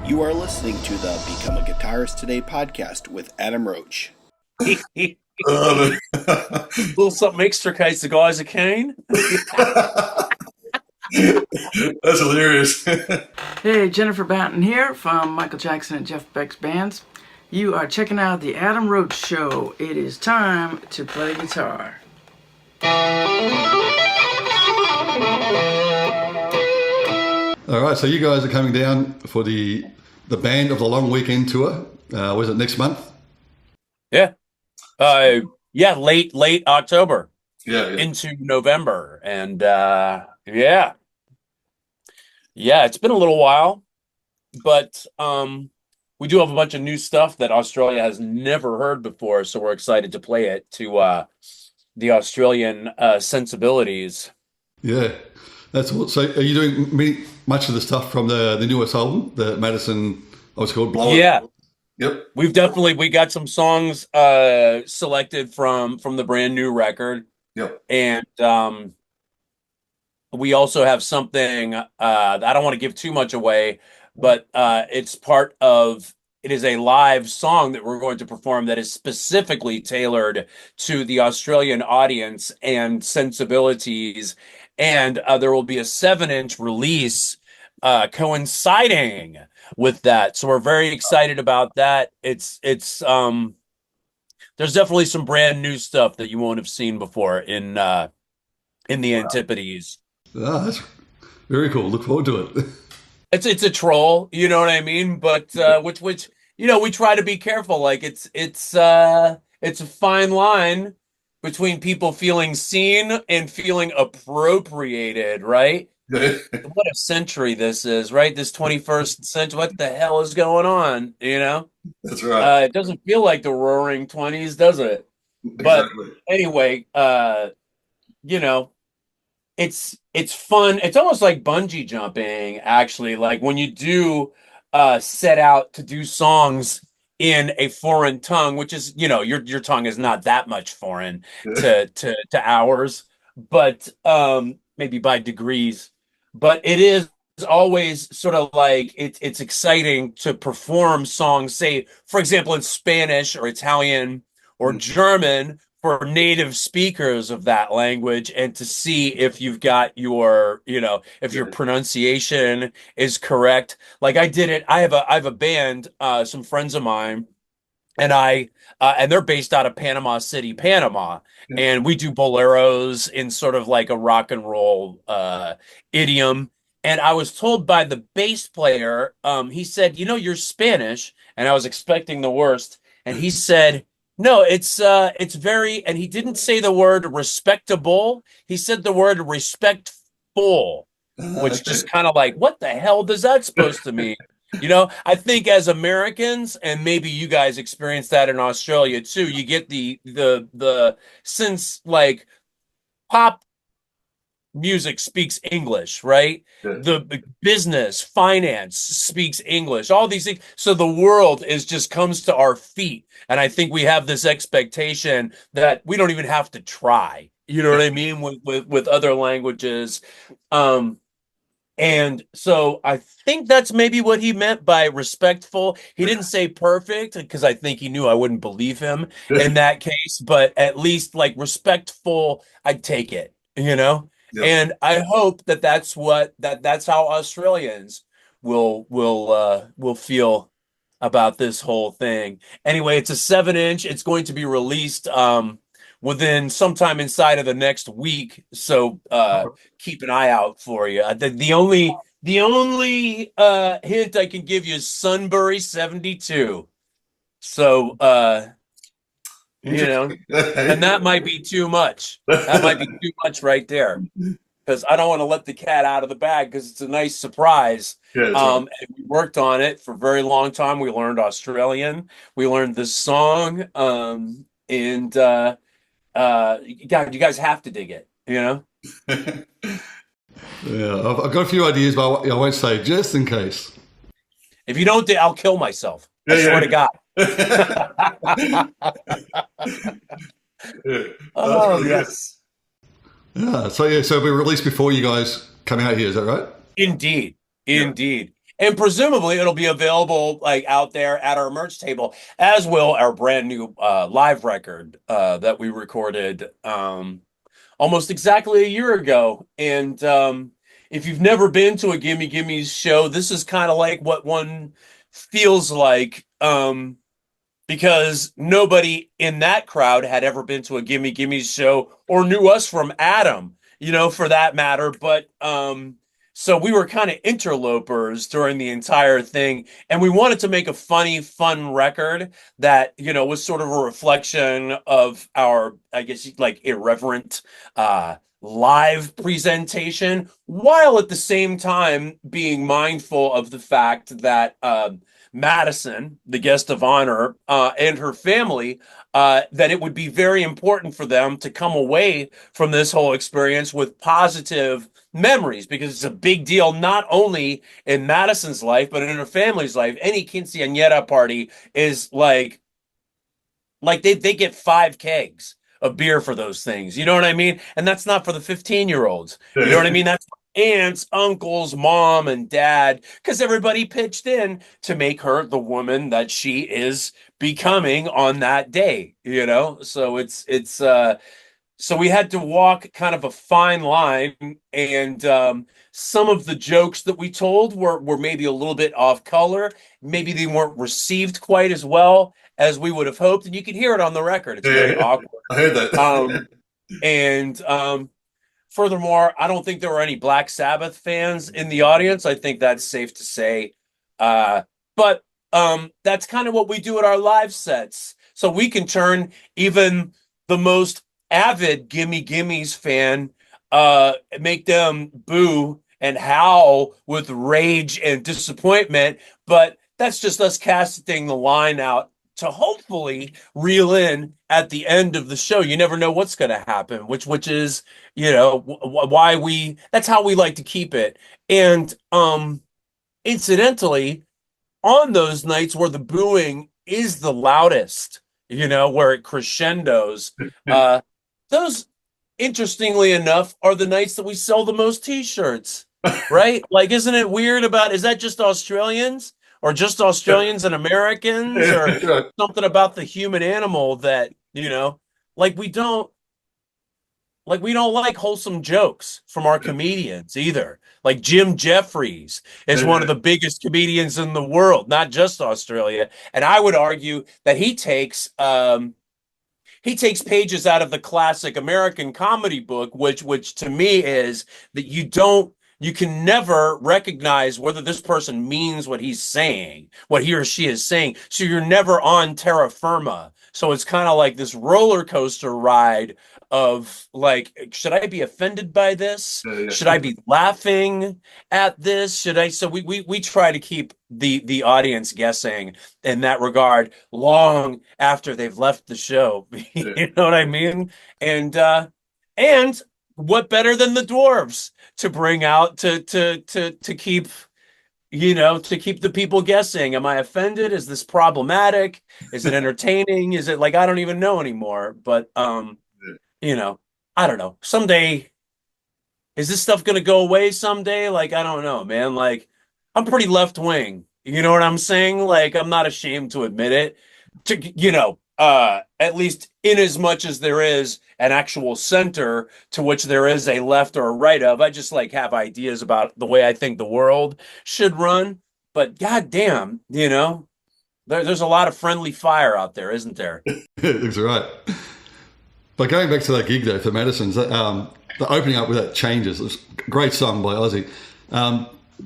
You are listening to the Become a Guitarist Today podcast with Adam Roach. Little something extra in case the guys are keen. That's hilarious. Hey, Jennifer Batten here from Michael Jackson and Jeff Beck's bands. You are checking out the Adam Roach Show. It is time to play guitar. All right, so you guys are coming down for the Band of the Long Weekend tour. Was it next month? Yeah. Late October. Yeah. Into November. And yeah, it's been a little while, but we do have a bunch of new stuff that Australia has never heard before, so we're excited to play it to the Australian sensibilities. Yeah, that's what. So, are you doing much of the stuff from the newest album, the Madison? What's it called? Blow It? Yeah. Yep. We got some songs selected from the brand new record. Yep. And we also have something I don't want to give too much away, but it is a live song that we're going to perform that is specifically tailored to the Australian audience and sensibilities. And there will be a 7-inch release coinciding with that. So we're very excited about that. It's there's definitely some brand new stuff that you won't have seen before in the Antipodes. Ah, that's very cool. Look forward to it. It's a troll, you know what I mean? But which we try to be careful. Like it's a fine line between people feeling seen and feeling appropriated, right? What a century this is, right? This 21st century. What the hell is going on? You know? That's right. It doesn't feel like the Roaring 20s, does it? But Exactly. anyway, it's fun. It's almost like bungee jumping, actually. Like when you do set out to do songs in a foreign tongue, which is, your tongue is not that much foreign to ours, but maybe by degrees. But it is always sort of like it's exciting to perform songs, say, for example, in Spanish or Italian or German for native speakers of that language, and to see if you've got if your pronunciation is correct. Like I did it. I have a band, some friends of mine, and and they're based out of Panama City, Panama. And we do boleros in sort of like a rock and roll idiom. And I was told by the bass player, he said, you're Spanish. And I was expecting the worst. And he said, no, it's very, and he didn't say the word respectable. He said the word respectful, which just kind of like, what the hell does that supposed to mean? I think as Americans, and maybe you guys experience that in Australia too, you get the since like pop music speaks English, right? The business, finance speaks English, all these things. So the world comes to our feet. And I think we have this expectation that we don't even have to try. You know what I mean? With other languages. And so I think that's maybe what he meant by respectful. He didn't say perfect, because I think he knew I wouldn't believe him in that case, but at least like respectful, I'd take it, Yep. And I hope that's how Australians will feel about this whole thing. Anyway, it's a 7-inch. It's going to be released within sometime inside of the next week. So keep an eye out for you. The only hint I can give you is Sunbury 72. So and that might be too much. That might be too much right there, because I don't want to let the cat out of the bag, because it's a nice surprise. And we worked on it for a very long time. We learned Australian. We learned this song. And God, you guys have to dig it, Yeah, I've got a few ideas, but I won't say, just in case. If you don't dig, I'll kill myself. I swear to God. Oh, yes. Yeah, so we released before you guys come out here, is that right? Indeed. And presumably it'll be available like out there at our merch table, as will our brand new live record that we recorded almost exactly a year ago. And if you've never been to a Gimme Gimmes show, this is kind of like what one feels like. Because nobody in that crowd had ever been to a Gimme Gimmes show or knew us from Adam, for that matter. But so we were kind of interlopers during the entire thing, and we wanted to make a funny, fun record that, was sort of a reflection of our, I guess, like irreverent live presentation, while at the same time being mindful of the fact that Madison, the guest of honor, and her family, that it would be very important for them to come away from this whole experience with positive memories, because it's a big deal, not only in Madison's life, but in her family's life. Any quinceañera party is like they get 5 kegs of beer for those things. You know what I mean? And that's not for the 15-year-olds. You know what I mean? That's aunts, uncles, mom, and dad, because everybody pitched in to make her the woman that she is becoming on that day, So so we had to walk kind of a fine line, and some of the jokes that we told were maybe a little bit off color. Maybe they weren't received quite as well as we would have hoped, and you can hear it on the record. It's very awkward. I heard that. And furthermore, I don't think there were any Black Sabbath fans in the audience. I think that's safe to say. But that's kind of what we do at our live sets. So we can turn even the most avid Gimme Gimmes fan, make them boo and howl with rage and disappointment. But that's just us casting the line out to hopefully reel in at the end of the show. You never know what's going to happen, which is, why that's how we like to keep it. And incidentally, on those nights where the booing is the loudest, where it crescendos, those, interestingly enough, are the nights that we sell the most t-shirts, right? Like, isn't it weird is that just Australians? Or just Australians and Americans, or something about the human animal that, like we don't like wholesome jokes from our comedians either. Like Jim Jeffries is one of the biggest comedians in the world, not just Australia. And I would argue that he takes pages out of the classic American comedy book, which to me is that you can never recognize whether this person means what he's saying, what he or she is saying. So you're never on terra firma. So it's kind of like this roller coaster ride of like, should I be offended by this? Yeah. Should I be laughing at this? So we try to keep the audience guessing in that regard long after they've left the show. You know what I mean? And what better than the dwarves to bring out to keep the people guessing? Am I offended? Is this problematic? Is it entertaining? Is it like, I don't even know anymore? But I don't know. Someday, is this stuff gonna go away someday? Like, I don't know, man. Like, I'm pretty left wing. You know what I'm saying? Like, I'm not ashamed to admit it. At least in as much as there is an actual center to which there is a left or a right of. I just like have ideas about the way I think the world should run. But goddamn, there's a lot of friendly fire out there, isn't there? That's right. But going back to that gig though for Madison's, the opening up with that Changes, it was a great song by Ozzy.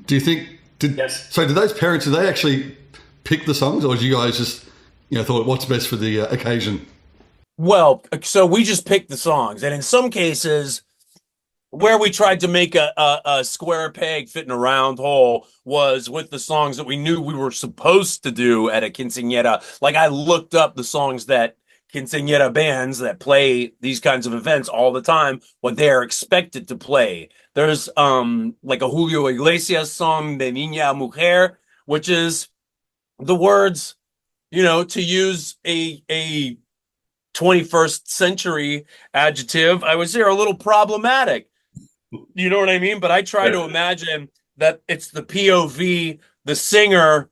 Do you think Yes. So did those parents, did they actually pick the songs, or did you guys just thought what's best for the occasion? Well, so we just picked the songs, and in some cases where we tried to make a square peg fit in a round hole was with the songs that we knew we were supposed to do at a quinceañera. Like, I looked up the songs that quinceañera bands that play these kinds of events all the time, what they are expected to play. There's like a Julio Iglesias song, De Niña a Mujer, which is the words, to use a 21st century adjective, I would say are a little problematic. You know what I mean? But I try to imagine that it's the POV the singer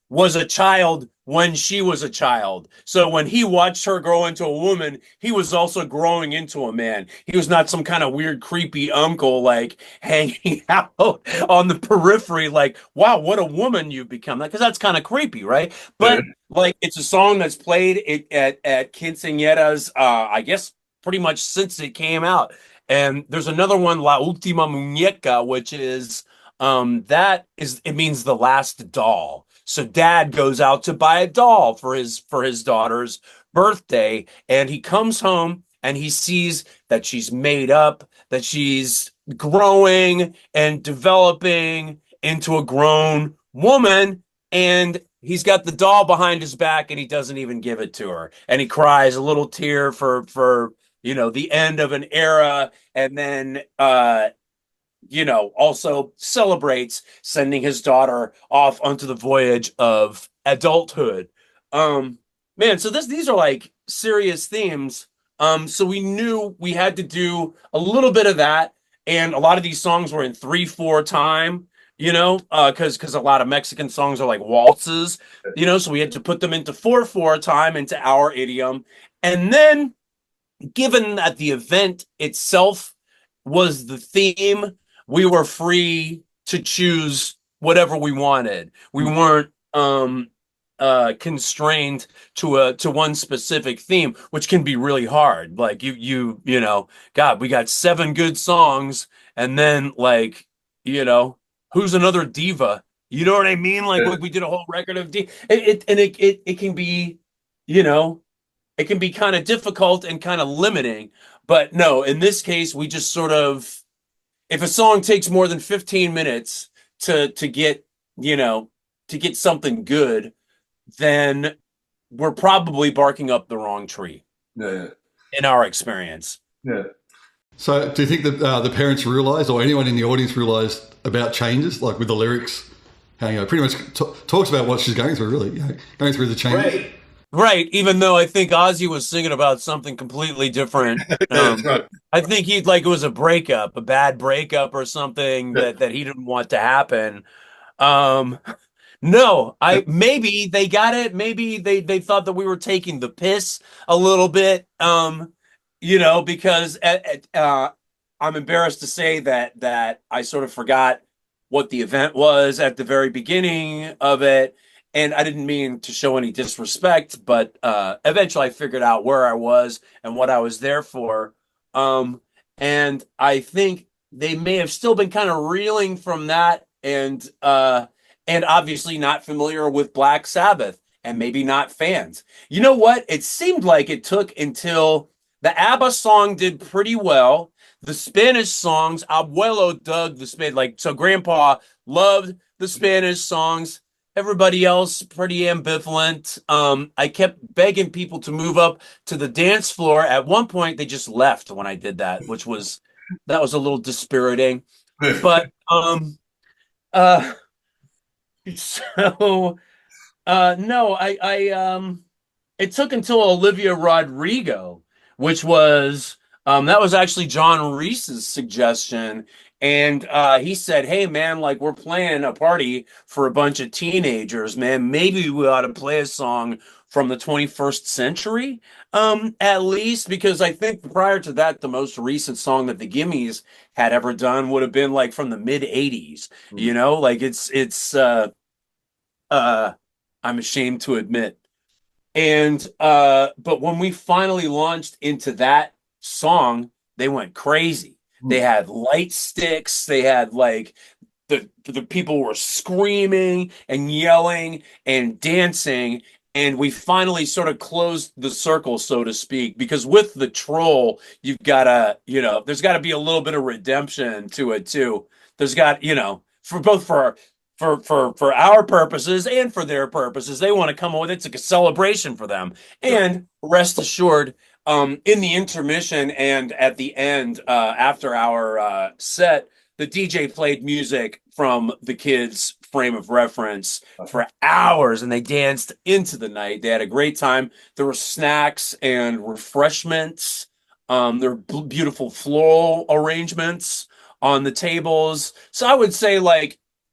was a child when she was a child. So when he watched her grow into a woman, he was also growing into a man. He was not some kind of weird, creepy uncle like hanging out on the periphery, like, wow, what a woman you've become. Because that's kind of creepy, right? But like, it's a song that's played at quinceañeras, I guess, pretty much since it came out. And there's another one, La Última Muñeca, which is it means the last doll. So dad goes out to buy a doll for his daughter's birthday, and he comes home and he sees that she's made up, that she's growing and developing into a grown woman, and he's got the doll behind his back and he doesn't even give it to her. And he cries a little tear for the end of an era, and then also celebrates sending his daughter off onto the voyage of adulthood. Man, so these are like serious themes. So we knew we had to do a little bit of that, and a lot of these songs were in 3/4 time, because a lot of Mexican songs are like waltzes, so we had to put them into 4/4 time into our idiom. And then, given that the event itself was the theme, we were free to choose whatever we wanted. We weren't constrained to one specific theme, which can be really hard. Like God, we got 7 good songs, and then who's another diva? You know what I mean? Like we did a whole record of it can be, it can be kind of difficult and kind of limiting. But no, in this case, we just sort of, if a song takes more than 15 minutes to get, to get something good, then we're probably barking up the wrong tree. Yeah. In our experience. Yeah. So do you think that the parents realised, or anyone in the audience realised about changes, like with the lyrics, how, pretty much talks about what she's going through, really, going through the changes? Right, even though I think Ozzy was singing about something completely different. Right. I think it was a breakup, a bad breakup or something that he didn't want to happen. No, maybe they got it. Maybe they thought that we were taking the piss a little bit. Because I'm embarrassed to say that I sort of forgot what the event was at the very beginning of it. And I didn't mean to show any disrespect, but eventually I figured out where I was and what I was there for. And I think they may have still been kind of reeling from that, and obviously not familiar with Black Sabbath, and maybe not fans. You know what? It seemed like it took until the ABBA song did pretty well. The Spanish songs, Abuelo dug the Spanish, so Grandpa loved the Spanish songs. Everybody else pretty ambivalent. I kept begging people to move up to the dance floor. At one point, they just left when I did that, that was a little dispiriting. But no, it took until Olivia Rodrigo, which was that was actually John Reese's suggestion. And he said, hey, man, we're playing a party for a bunch of teenagers, man. Maybe we ought to play a song from the 21st century, at least, because I think prior to that, the most recent song that the Gimmes had ever done would have been from the mid 80s. I'm ashamed to admit. And but when we finally launched into that song, they went crazy. They had light sticks. They had the people were screaming and yelling and dancing. And we finally sort of closed the circle, so to speak, because with the troll, you've got to, there's got to be a little bit of redemption to it too. There's got, for our purposes and for their purposes, they want to come with it. It's like a celebration for them. And rest assured, in the intermission and at the end, after our set, the DJ played music from the kids' frame of reference for hours, and they danced into the night. They had a great time. There were snacks and refreshments. There were beautiful floral arrangements on the tables. So I would say,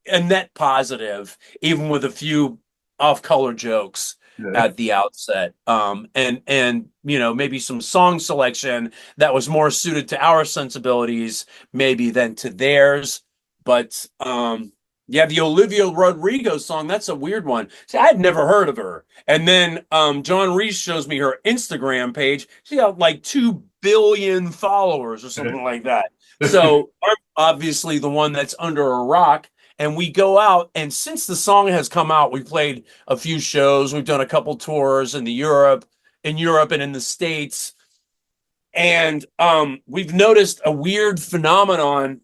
a net positive, even with a few off-color jokes at the outset. And maybe some song selection that was more suited to our sensibilities, maybe than to theirs. But yeah, the Olivia Rodrigo song, that's a weird one. See, I had never heard of her. And then John Reese shows me her Instagram page. She got like 2 billion followers or something like that. So I'm obviously the one that's under a rock. And we go out, and since the song has come out, we played a few shows. We've done a couple tours in Europe and in the States. And we've noticed a weird phenomenon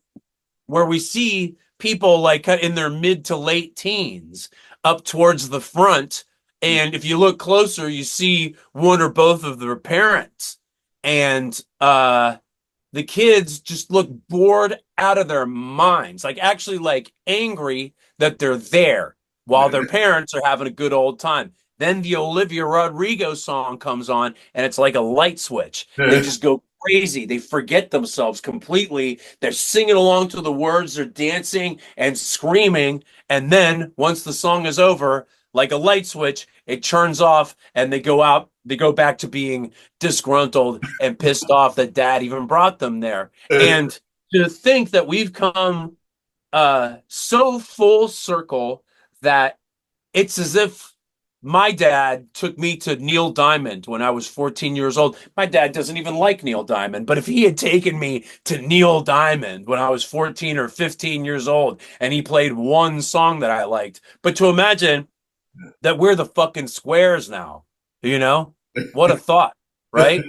where we see people like in their mid to late teens up towards the front. And if you look closer, you see one or both of their parents. And the kids just look bored out of their minds, like actually like angry that they're there while their parents are having a good old time. Then the Olivia Rodrigo song comes on, and it's like a light switch. They just go crazy. They forget themselves completely. They're singing along to the words. They're dancing and screaming. And then once the song is over, like a light switch, it turns off, and they go out. They go back to being disgruntled and pissed off that dad even brought them there. And to think that we've come so full circle that it's as if my dad took me to Neil Diamond when I was 14 years old. My dad doesn't even like Neil Diamond, but if he had taken me to Neil Diamond when I was 14 or 15 years old and he played one song that I liked, but to imagine that we're the fucking squares now, what a thought, right?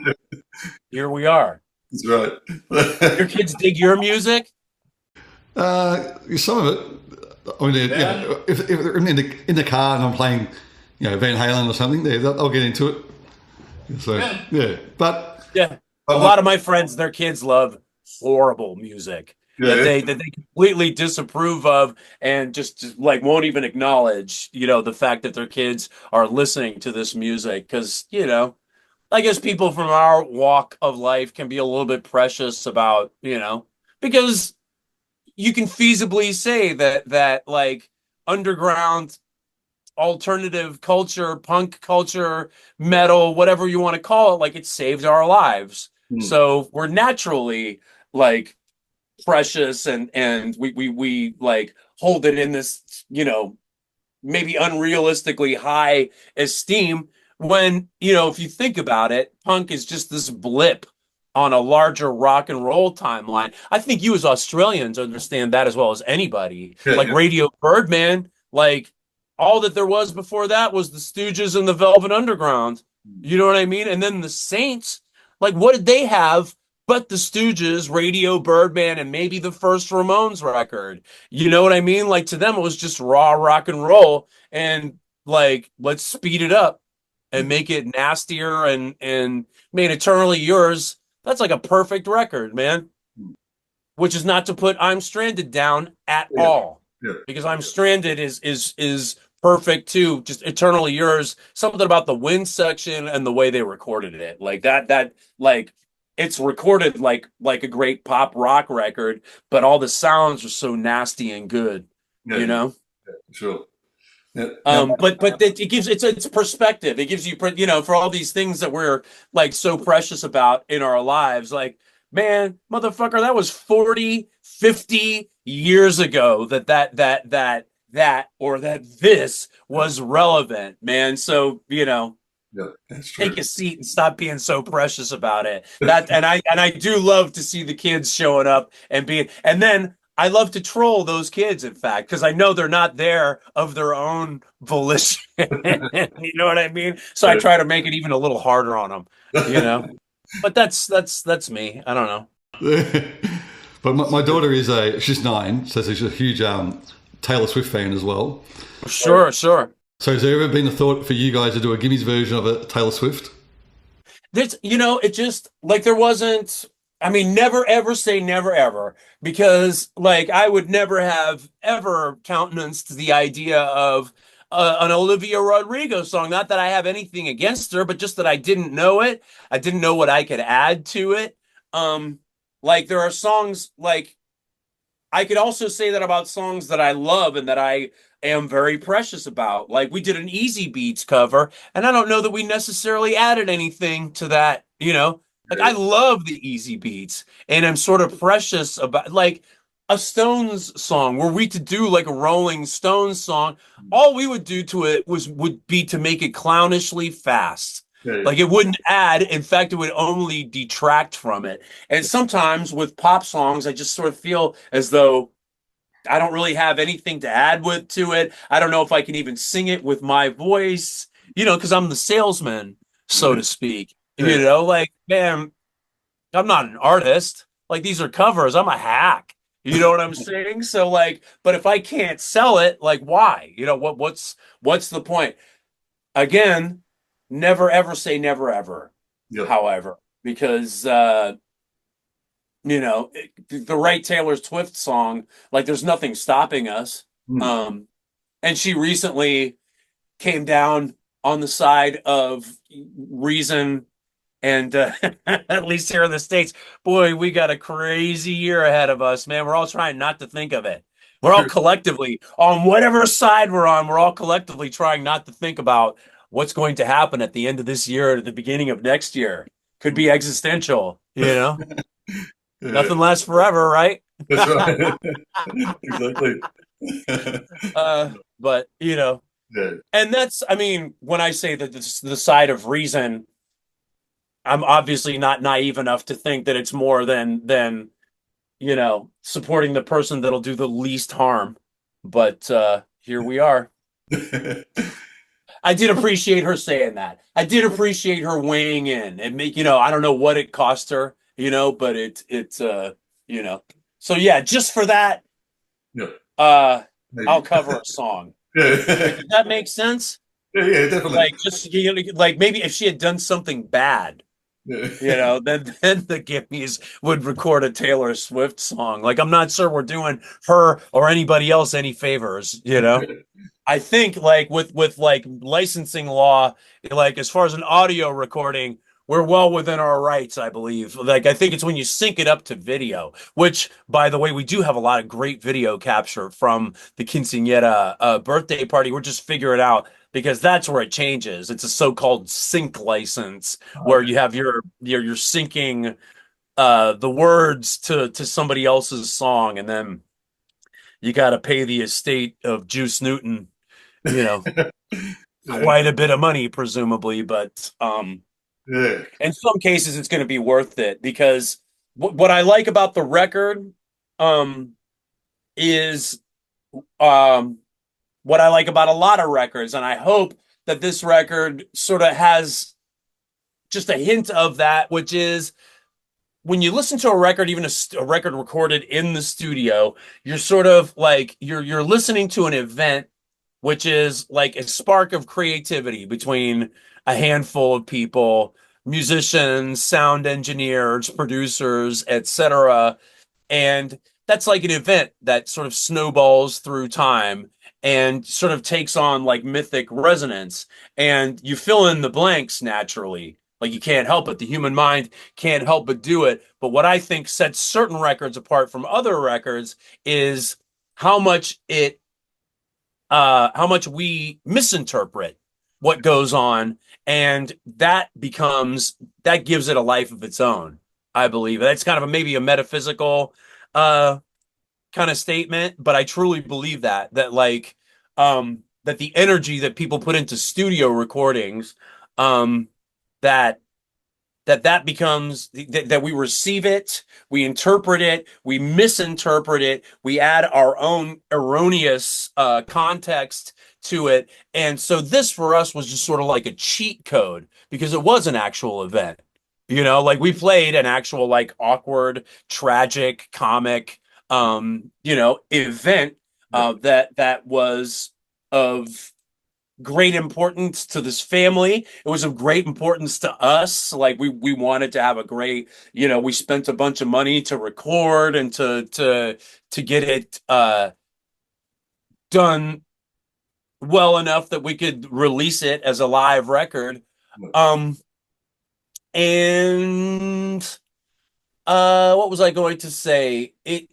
Here we are. That's right. Your kids dig your music? Some of it. I mean, if I'm in the car and I'm playing, Van Halen or something, I'll get into it. So but a lot of my friends, their kids love horrible music that they completely disapprove of, and just like won't even acknowledge, the fact that their kids are listening to this music, because I guess people from our walk of life can be a little bit precious about, because you can feasibly say that like underground alternative culture, punk culture, metal, whatever you want to call it, like it saved our lives. So we're naturally like precious, and we like hold it in this, maybe unrealistically high esteem, when, if you think about it, punk is just this blip on a larger rock and roll timeline. I think you as Australians understand that as well as anybody. Like Radio Birdman, like all that there was before that was the Stooges and the Velvet Underground. You know what I mean? And then the Saints, like what did they have but the Stooges, Radio Birdman, and maybe the first Ramones record? You know what I mean? Like to them, it was just raw rock and roll, and like, let's speed it up and make it nastier, and made Eternally Yours. That's like a perfect record, man. Which is not to put I'm Stranded down at all. Because I'm Stranded is perfect too. Just Eternally Yours. Something about the wind section and the way they recorded it. Like that like it's recorded like a great pop rock record, but all the sounds are so nasty and good. Sure. But it gives it's perspective. It gives you, for all these things that we're like so precious about in our lives. Like, man, motherfucker, that was 40, 50 years ago that this was relevant, man. So, take a seat and stop being so precious about it. And I do love to see the kids showing up and then I love to troll those kids, in fact, because I know they're not there of their own volition. You know what I mean? So I try to make it even a little harder on them, But that's me. I don't know. But my daughter she's 9, so she's a huge Taylor Swift fan as well. Sure. So has there ever been a thought for you guys to do a Gimmes version of a Taylor Swift? It just like there wasn't. I mean, never ever say never ever, because like I would never have ever countenanced the idea of an Olivia Rodrigo song. Not that I have anything against her, but just that I didn't know it. I didn't know what I could add to it. Like there are songs like I could also say that about songs that I love and that I am very precious about. Like we did an Easy Beats cover, and I don't know that we necessarily added anything to that, you know. Like I Right. love the Easy Beats, and I'm sort of precious about like a Stones song. Were we to do like a Rolling Stones song, all we would do to it would be to make it clownishly fast. Yeah. Like it wouldn't add, in fact, it would only detract from it. And sometimes with pop songs, I just sort of feel as though I don't really have anything to add with to it. I don't know if I can even sing it with my voice, you know, because I'm the salesman, so to speak. You Yeah. know, like, man, I'm not an artist. Like these are covers. I'm a hack. You know what I'm saying? So like, but if I can't sell it, like why? You know, what's the point? Again, never ever say never ever, Yeah. however, because you know, the right Taylor Swift song, like there's nothing stopping us. Mm. And she recently came down on the side of reason and at least here in the States, boy, we got a crazy year ahead of us, man. We're all trying not to think of it. We're all collectively on whatever side we're on, we're all collectively trying not to think about what's going to happen at the end of this year or at the beginning of next year. Could be existential, you know? Yeah. Nothing lasts forever, right? That's right. Exactly. But you know, Yeah. and that's, I mean, when I say that this the side of reason, I'm obviously not naive enough to think that it's more than you know, supporting the person that'll do the least harm. But here we are. I did appreciate her saying that. I did appreciate her weighing in and make, you know, I don't know what it cost her, you know, but it's you know. So yeah, just for that, Yeah. uh Maybe. I'll cover a song. Yeah. Does that make sense? Yeah, yeah, definitely. Like just you know, like maybe if she had done something bad, Yeah. you know, then the Gimmes would record a Taylor Swift song. Like I'm not sure we're doing her or anybody else any favors, you know. I think like with like licensing law, like as far as an audio recording, we're well within our rights, I believe. Like I think it's when you sync it up to video, which by the way, we do have a lot of great video capture from the quinceañera birthday party. We're just figuring it out because that's where it changes. It's a so-called sync license where Okay. you have you're syncing the words to somebody else's song, and then you got to pay the estate of Juice Newton, you know, Yeah. quite a bit of money, presumably, but Yeah. in some cases it's going to be worth it because what I like about the record um, is um, what I like about a lot of records, and I hope that this record sort of has just a hint of that, which is when you listen to a record, even a record recorded in the studio, you're sort of like you're listening to an event which is like a spark of creativity between a handful of people, musicians, sound engineers, producers, etc. And that's like an event that sort of snowballs through time and sort of takes on like mythic resonance. And you fill in the blanks naturally. Like you can't help it. The human mind can't help but do it. But what I think sets certain records apart from other records is how much it how much we misinterpret what goes on, and that gives it a life of its own. I believe that's kind of maybe a metaphysical uh, kind of statement, but I truly believe that like that the energy that people put into studio recordings, um, that that becomes that we receive it, we interpret it, we misinterpret it, we add our own erroneous context to it. And so this for us was just sort of like a cheat code because it was an actual event. You know, like we played an actual like awkward, tragic, comic you know, event Yeah. that was of great importance to this family. It was of great importance to us. Like we wanted to have a great, you know, we spent a bunch of money to record and to get it done well enough that we could release it as a live record. Um and what was I going to say? It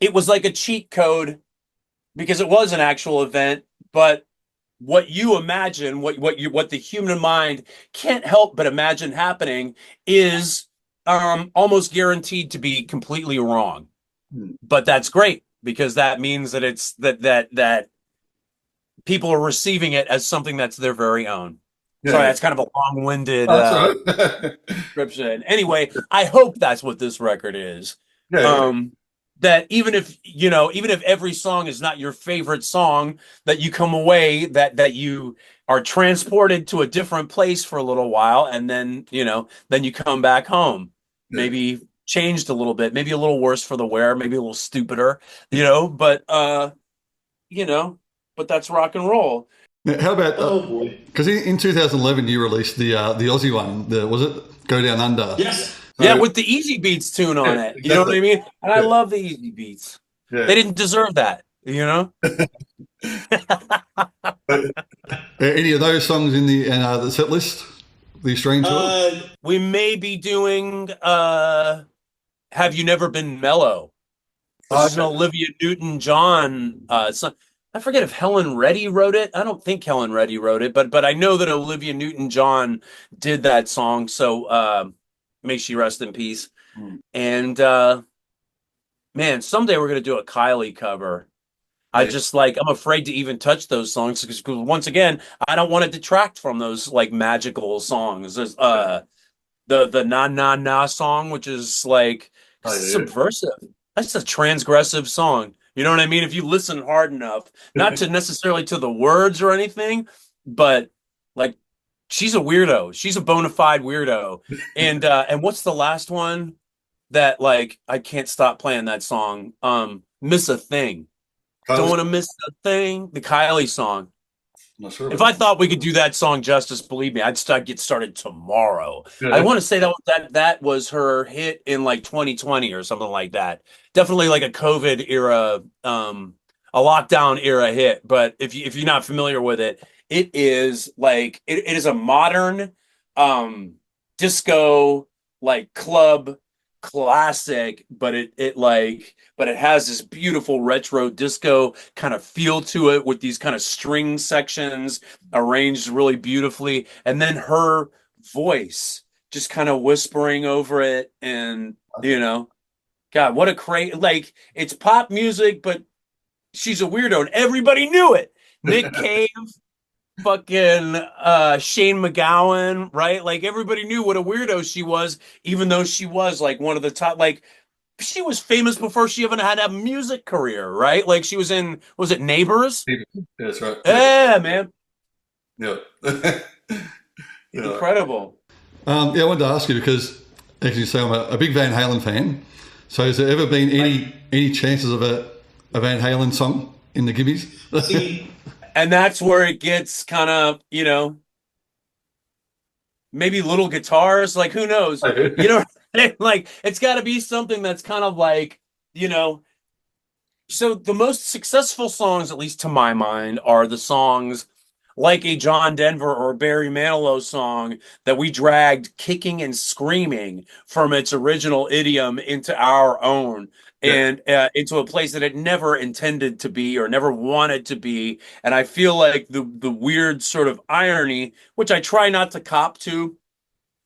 it was like a cheat code because it was an actual event, but what you imagine, what the human mind can't help but imagine happening is almost guaranteed to be completely wrong. Hmm. But that's great because that means that it's that people are receiving it as something that's their very own. Yeah. Sorry, that's kind of a long-winded Oh, that's all right. description. Anyway, I hope that's what this record is. Yeah. That even if even if every song is not your favorite song, that you come away that you are transported to a different place for a little while, and then then you come back home, Yeah. maybe changed a little bit, maybe a little worse for the wear, maybe a little stupider, but you know, but that's rock and roll. Now, how about Oh boy. because in 2011 you released the Aussie one, was it Go Down Under? Yes. Yeah, with the Easy Beats tune on Yeah, it. You know what I exactly. mean? And I Yeah. love the Easy Beats. Yeah. They didn't deserve that, Any of those songs in the set list, the Australian tour? We may be doing Have You Never Been Mellow? This is an Olivia Newton-John song. I forget if Helen Reddy wrote it. I don't think Helen Reddy wrote it, but I know that Olivia Newton-John did that song. So may she rest in peace. Hmm. And man, someday we're gonna do a Kylie cover. I'm afraid to even touch those songs because once again, I don't want to detract from those like magical songs. There's the Na Na Na song, which is like Oh, yeah. subversive. That's a transgressive song. You know what I mean? If you listen hard enough, not to necessarily to the words or anything, but like she's a weirdo. She's a bona fide weirdo. And what's the last one that like I can't stop playing that song? Miss a Thing. Don't want to miss a thing. The Kylie song. Not sure. If I thought we could do that song justice, believe me, I'd get started tomorrow. Yeah. I want to say that was her hit in like 2020 or something like that. Definitely like a COVID era, a lockdown era hit. But if you're not familiar with it, it is like it is a modern disco like club classic, but it has this beautiful retro disco kind of feel to it with these kind of string sections arranged really beautifully, and then her voice just kind of whispering over it, and God, what a like it's pop music, but she's a weirdo, and everybody knew it. Nick Cave, fucking Shane McGowan, right? Like everybody knew what a weirdo she was, even though she was like one of the top, like she was famous before she even had a music career, right? Like she was in, was it Neighbors? Yeah, that's right. Yeah, man. Yeah. Incredible. I wanted to ask you because, as you say, I'm a big Van Halen fan. So, has there ever been any chances of a Van Halen song in the Gimmes? And that's where it gets kind of, maybe little guitars, like who knows? Like it's got to be something that's kind of like, so the most successful songs, at least to my mind, are the songs like a John Denver or Barry Manilow song that we dragged kicking and screaming from its original idiom into our own, and into a place that it never intended to be or never wanted to be. And I feel like the weird sort of irony, which I try not to cop to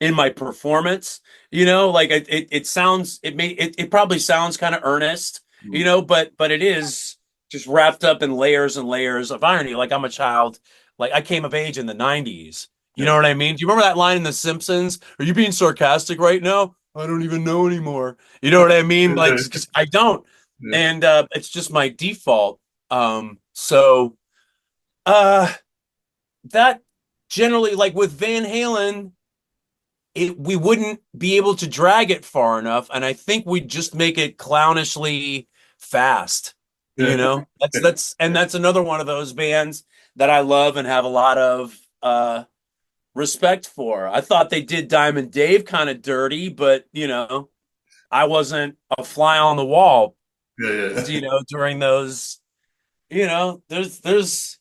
in my performance, like it sounds, it probably sounds kind of earnest, but it is just wrapped up in layers and layers of irony. Like I'm a child. Like I came of age in the 90s. You know what I mean? Do you remember that line in The Simpsons? Are you being sarcastic right now? I don't even know anymore. You know what I mean? Like, 'cause I don't. Yeah. And it's just my default. So that generally, like with Van Halen, we wouldn't be able to drag it far enough. And I think we'd just make it clownishly fast. That's another one of those bands that I love and have a lot of respect for. I thought they did Diamond Dave kind of dirty, but I wasn't a fly on the wall. During those, there's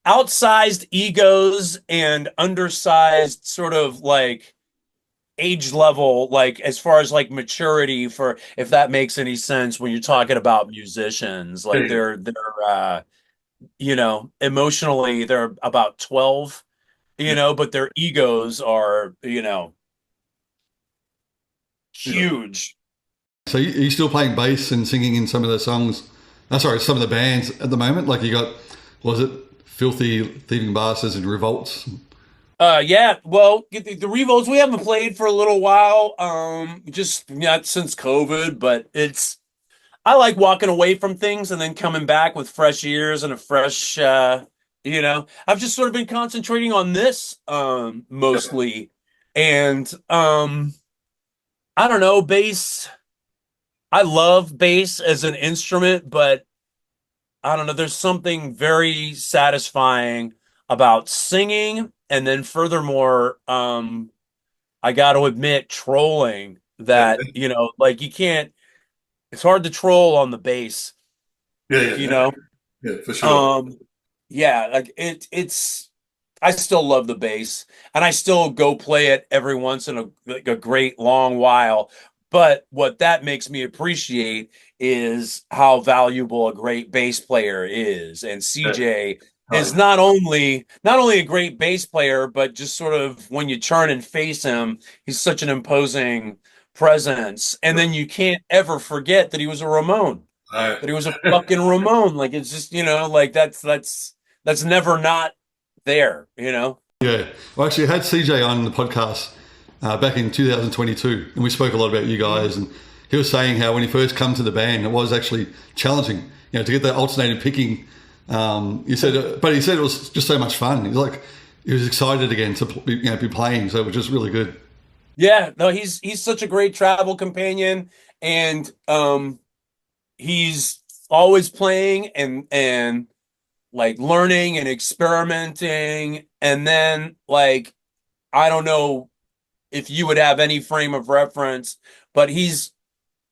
outsized egos and undersized sort of like age level, like as far as like maturity, for if that makes any sense when you're talking about musicians. Like Yeah. they're emotionally they're about 12, Yeah. but their egos are, Yeah. huge. So you still playing bass and singing in some of the songs? Sorry, some of the bands at the moment. Like you got, was it Filthy Thieving Bastards and Revolts? Yeah, well, the Revolts we haven't played for a little while, just not since COVID, but I like walking away from things and then coming back with fresh ears and a fresh, I've just sort of been concentrating on this, mostly. And, I don't know, bass. I love bass as an instrument, but I don't know, there's something very satisfying about singing. And then furthermore, I got to admit, trolling that, like you can't, it's hard to troll on the bass, Yeah. you Yeah. know? Yeah. For sure. Yeah, like it's I still love the bass and I still go play it every once in a great long while. But what that makes me appreciate is how valuable a great bass player is. And Yeah. CJ Oh, is yeah. not only a great bass player, but just sort of when you turn and face him, he's such an imposing presence. And then you can't ever forget that he was a Ramon, Right. that he was a fucking Ramon. Like it's just, like that's never not there. Yeah. Well, actually, I had CJ on the podcast back in 2022, and we spoke a lot about you guys. And he was saying how when he first come to the band, it was actually challenging, to get that alternated picking. He said, but he said it was just so much fun. He was excited again to be playing, so it was just really good. Yeah, no, he's such a great travel companion, and he's always playing and like learning and experimenting. And then like I don't know if you would have any frame of reference, but he's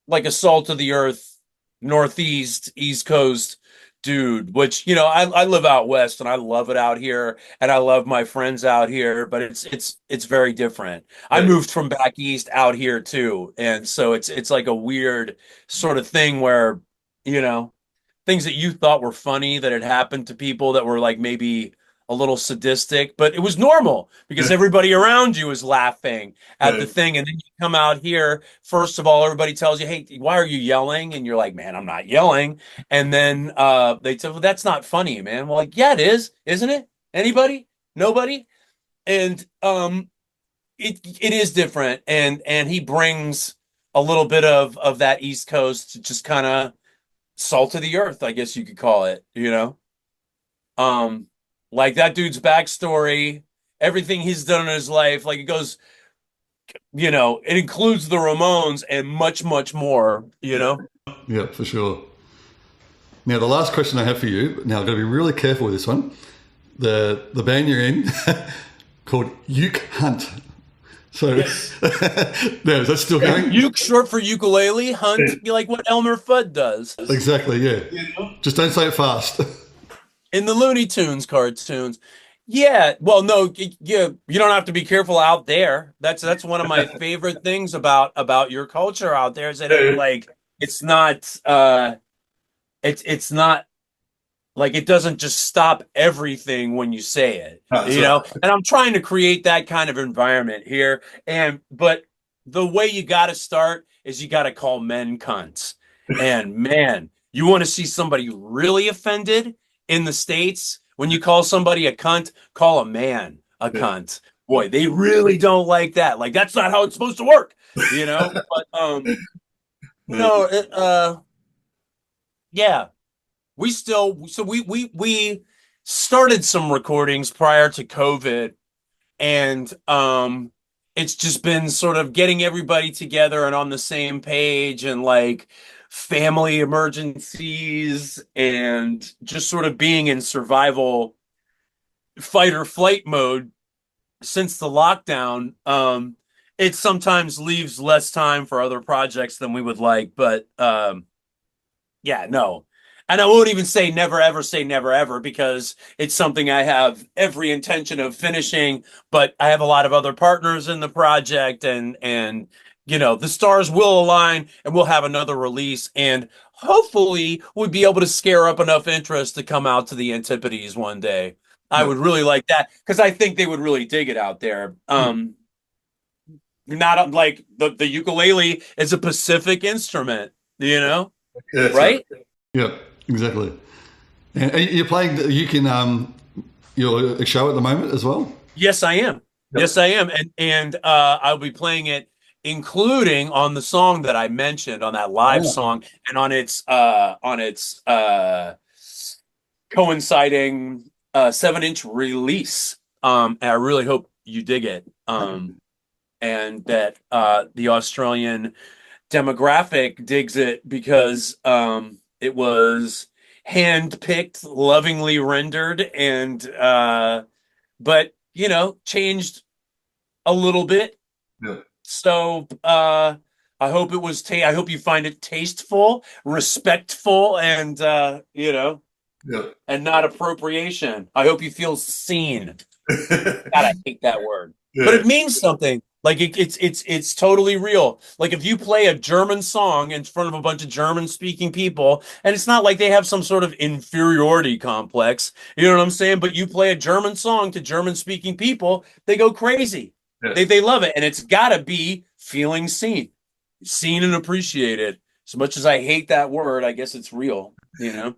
like a salt of the earth, Northeast, East Coast dude, which, I live out west and I love it out here and I love my friends out here, but it's very different. I Yeah. moved from back east out here too. And so it's like a weird sort of thing where, you know, things that you thought were funny that had happened to people that were like maybe a little sadistic, but it was normal because Yeah. everybody around you is laughing at Yeah. the thing. And then you come out here, first of all, everybody tells you, hey, why are you yelling? And you're like, man, I'm not yelling. And then they tell, well, that's not funny, man. Well, like, yeah, it is, isn't it? Anybody? Nobody? And it is different. And he brings a little bit of that East Coast, just kind of salt of the earth, I guess you could call it. Um, like that dude's backstory, everything he's done in his life, like it goes, it includes the Ramones and much, much more. Yeah, for sure. Now, the last question I have for you. Now, I've got to be really careful with this one. The band you're in called Uke Hunt. So, Yes. no, is that still going? Uke, short for ukulele, hunt, like what Elmer Fudd does Exactly, yeah. Just don't say it fast. in the Looney Tunes cartoons. Yeah, well, no, you don't have to be careful out there. That's one of my favorite things about your culture out there is that it's not it's not like it doesn't just stop everything when you say it, That's right. And I'm trying to create that kind of environment here. But the way you got to start is you got to call men cunts. And man, you want to see somebody really offended in the States? When you call somebody a cunt, call a man a cunt. Boy, they really don't like that. Like that's not how it's supposed to work, But no, yeah. We started some recordings prior to COVID, and it's just been sort of getting everybody together and on the same page, and like family emergencies and just sort of being in survival fight or flight mode since the lockdown. It sometimes leaves less time for other projects than we would like, but yeah, no. And I won't even say never ever, because it's something I have every intention of finishing, but I have a lot of other partners in the project, and the stars will align and we'll have another release, and hopefully we'll be able to scare up enough interest to come out to the Antipodes one day. I Yeah. would really like that because I think they would really dig it out there. Not like the ukulele is a Pacific instrument, Yeah, that's right? Yeah, exactly. And you're playing the your show at the moment as well? Yes, I am. Yep. Yes, I am. And I'll be playing it, including on the song that I mentioned, on that live song, and on its coinciding 7-inch release. And I really hope you dig it. And that the Australian demographic digs it, because it was hand-picked, lovingly rendered, and but changed a little bit. Yeah. So I hope it was I hope you find it tasteful, respectful, and Yeah. and not appropriation. I hope you feel seen. God, I hate that word. Yeah. But it means something. Like it's totally real. Like if you play a German song in front of a bunch of German speaking people, and it's not like they have some sort of inferiority complex, you know what I'm saying? But you play a German song to German speaking people, they go crazy. Yeah. They love it, and it's gotta be feeling seen and appreciated. As much as I hate that word, I guess it's real. Yeah.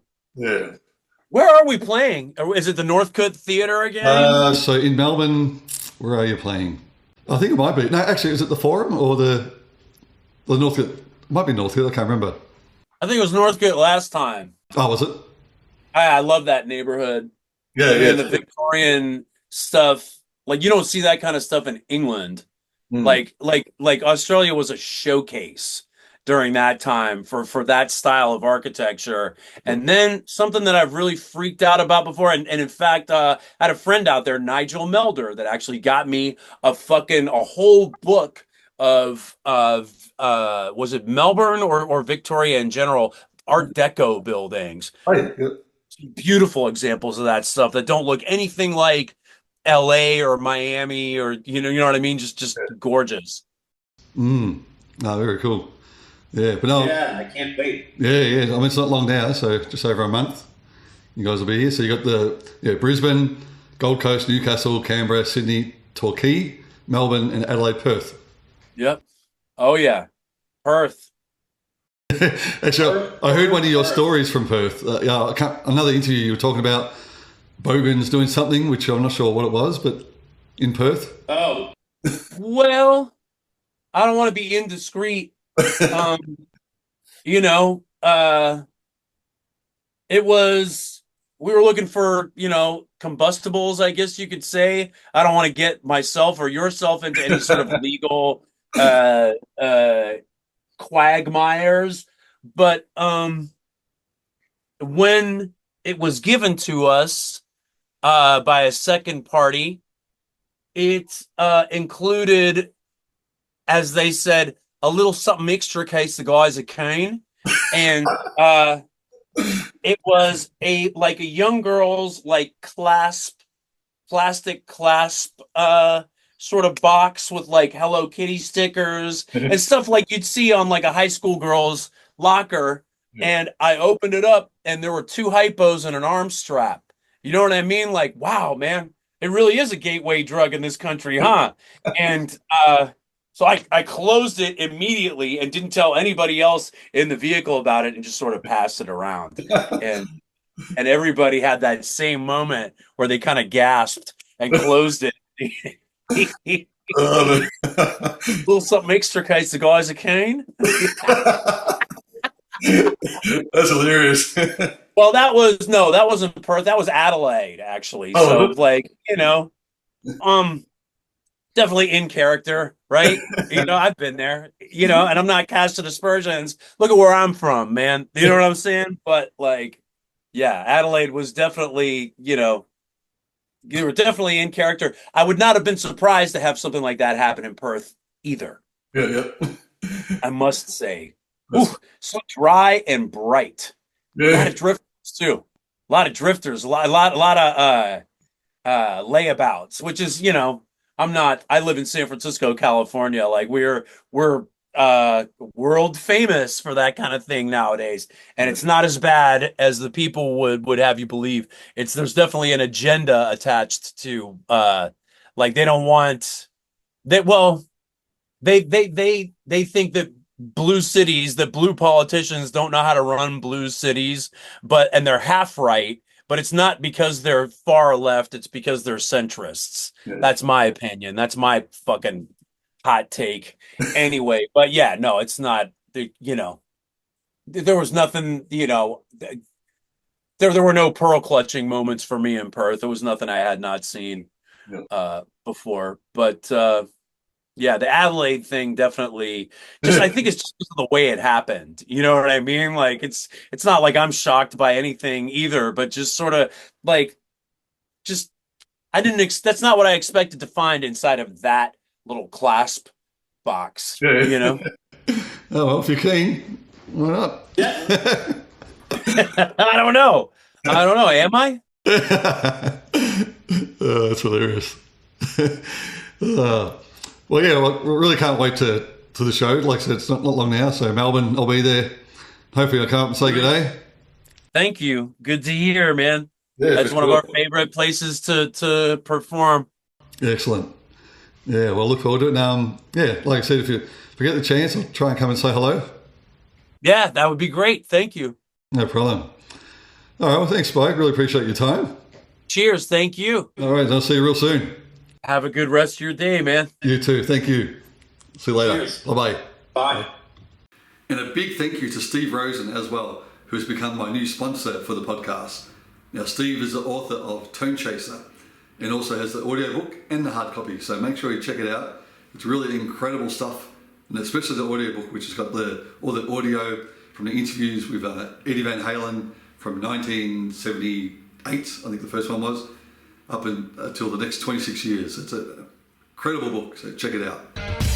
Where are we playing? Is it the Northcote Theatre again? So in Melbourne, where are you playing? I think it might be. No, actually, is it the Forum or the Northcote? It might be Northcote. I can't remember. I think it was Northcote last time. Oh, was it? I love that neighborhood. Yeah. Like, Yeah. and the Victorian stuff. Like you don't see that kind of stuff in England. Mm. Like Australia was a showcase during that time for that style of architecture. And then something that I've really freaked out about before, and in fact, I had a friend out there, Nigel Melder, that actually got me a whole book of was it Melbourne or Victoria in general, Art Deco buildings. Right. Yeah. Beautiful examples of that stuff that don't look anything like LA or Miami, or you know what I mean? Just gorgeous. No, very cool. Yeah, but no. Yeah, I can't wait. Yeah. I mean, it's not long now, so just over a month. You guys will be here. So you got the Brisbane, Gold Coast, Newcastle, Canberra, Sydney, Torquay, Melbourne, and Adelaide, Perth. Yep. Oh yeah, Perth. Actually, I heard one of your stories from Perth. Another interview you were talking about Bogans doing something, which I'm not sure what it was, but in Perth. Oh, well, I don't want to be indiscreet. It was, we were looking for, combustibles, I guess you could say. I don't want to get myself or yourself into any sort of legal quagmires, but when it was given to us by a second party, it included, as they said, a little something extra in case the guy's a cane, and it was a young girl's plastic clasp sort of box with Hello Kitty stickers and stuff like you'd see on a high school girl's locker. Yeah. And I opened it up, and there were 2 hypos and an arm strap. You know what I mean? Wow, man, it really is a gateway drug in this country, huh? And so I closed it immediately and didn't tell anybody else in the vehicle about it, and just sort of passed it around. And everybody had that same moment where they kind of gasped and closed it. Little something extra in case the guy's a cane. That's hilarious. Well, that wasn't Perth. That was Adelaide, actually. Oh. So, definitely in character, right? I've been there, and I'm not casting aspersions. Look at where I'm from, man. You know what I'm saying? But yeah, Adelaide was definitely, you were definitely in character. I would not have been surprised to have something like that happen in Perth either. Yeah. I must say. Ooh, so dry and bright. A lot of drifters too. A lot of drifters. A lot of layabouts, which is, I live in San Francisco, California. Like we're world famous for that kind of thing nowadays. And it's not as bad as the people would have you believe. There's definitely an agenda attached to like they don't want they think that blue politicians don't know how to run blue cities, and they're half right, but it's not because they're far left, it's because they're centrists. Yeah. That's my opinion. That's my fucking hot take. Anyway, but yeah, no, it's not, there was nothing, there were no pearl clutching moments for me in Perth. There was nothing I had not seen before. But yeah, the Adelaide thing definitely I think it's just the way it happened. You know what I mean? Like it's not like I'm shocked by anything either, but just sort of like that's not what I expected to find inside of that little clasp box, Oh, well, if you're keen, why not? I don't know. Am I? Oh, that's hilarious. Well, yeah, we really can't wait to the show. Like I said, it's not long now, so Melbourne, I'll be there. Hopefully I'll come up and say good day. Thank you. Good to hear, man. Yeah, That's one of our favorite places to perform. Excellent. Yeah, well, look forward to it. Yeah, like I said, if you get the chance, I'll try and come and say hello. Yeah, that would be great. Thank you. No problem. All right, well, thanks, Spike. Really appreciate your time. Cheers. Thank you. All right, I'll see you real soon. Have a good rest of your day, man. You too. Thank you. See you later. Cheers. Bye-bye. Bye. And a big thank you to Steve Rosen as well, who has become my new sponsor for the podcast. Now, Steve is the author of Tone Chaser and also has the audiobook and the hard copy. So make sure you check it out. It's really incredible stuff, and especially the audiobook, which has got all the audio from the interviews with Eddie Van Halen from 1978, I think the first one was, up until the next 26 years. It's an incredible book, so check it out.